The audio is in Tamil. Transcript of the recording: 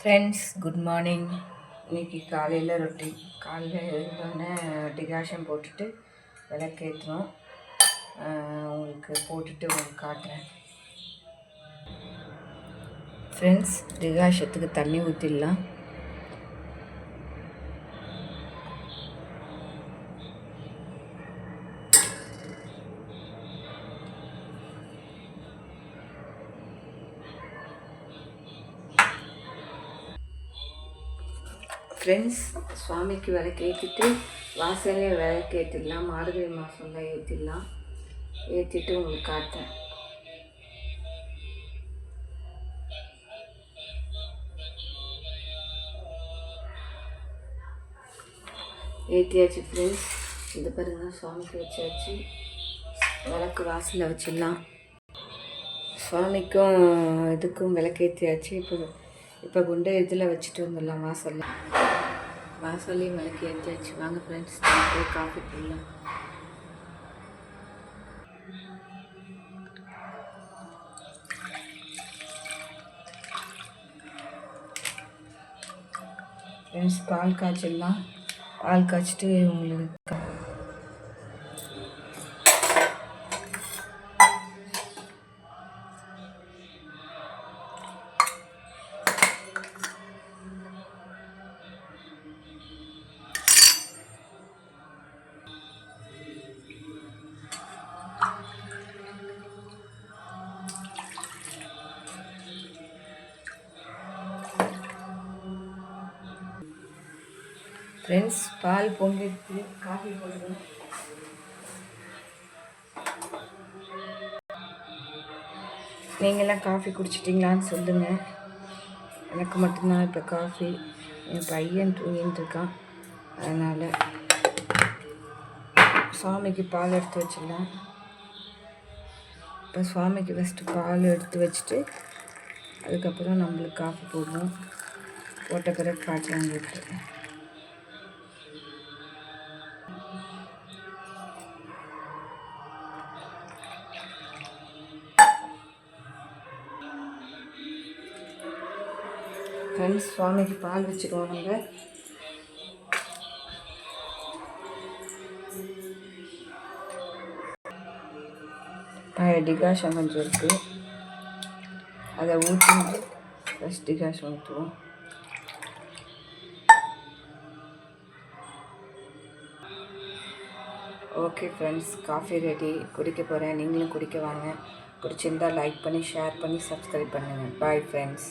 Friends, good morning. இன்றைக்கி காலையில் ரொட்டி. காலையில் எழுந்தோடனே டிகாஷன் போட்டுட்டு விளக்கேற்றணும். உங்களுக்கு போட்டுட்டு உங்களுக்கு காட்டுறேன். ஃப்ரெண்ட்ஸ், டிகாஷத்துக்கு தண்ணி ஊற்றிடலாம். ஃப்ரெண்ட்ஸ், சுவாமிக்கு விளக்கேற்றிட்டு வாசலே விளக்கேற்றிடலாம். மார்கழி மாதம்லாம் ஏற்றிடலாம். ஏற்றிட்டு உங்களுக்கு காட்டுறேன். ஏற்றியாச்சு ஃப்ரெண்ட்ஸ். இது பாருங்கள், சுவாமிக்கு வச்சாச்சு. விளக்கு வாசலில் வச்சிடலாம். சுவாமிக்கும் இதுக்கும் விளக்கேற்றியாச்சு. இப்போ கொண்டு இதில் வச்சுட்டு வந்துடலாம். வாசல்லையும் விளக்கு ஏற்றியாச்சு. வாங்க ஃப்ரெண்ட்ஸ், போய் காஃபி போடலாம். ஃப்ரெண்ட்ஸ், பால் காய்ச்சிடலாம். பால் காய்ச்சிட்டு உங்களுக்கு ஃப்ரெண்ட்ஸ், பால் பொங்கிட்டு காஃபி போடுறேன். நீங்களாம் காஃபி குடிச்சிட்டிங்களான்னு சொல்லுங்கள். எனக்கு மட்டும்தான் இப்போ காஃபி. என் பையன் தூங்கிட்டு இருக்கான். அதனால் சுவாமிக்கு பால் எடுத்து வச்சிடலாம். இப்போ சுவாமிக்கு ஃபஸ்ட்டு பால் எடுத்து வச்சுட்டு அதுக்கப்புறம் நம்மளுக்கு காஃபி போடணும். போட்ட பிறகு காய்ச்சல் வந்துட்டு ஃப்ரெண்ட்ஸ், சுவாமிக்கு பால் வச்சுருவோம். நம்ம டிகாஷன் கொஞ்சம் இருக்குது, அதை ஊற்றிட்டு ஃபஸ்ட் டிகாஷன் ஊற்றுவோம். Okay friends, coffee ready. குடிக்க போகிறேன். நீங்களும் குடிக்க வாங்க. பிடிச்சிருந்தால் லைக் பண்ணி, ஷேர் பண்ணி, சப்ஸ்கிரைப் பண்ணுங்கள். Bye friends.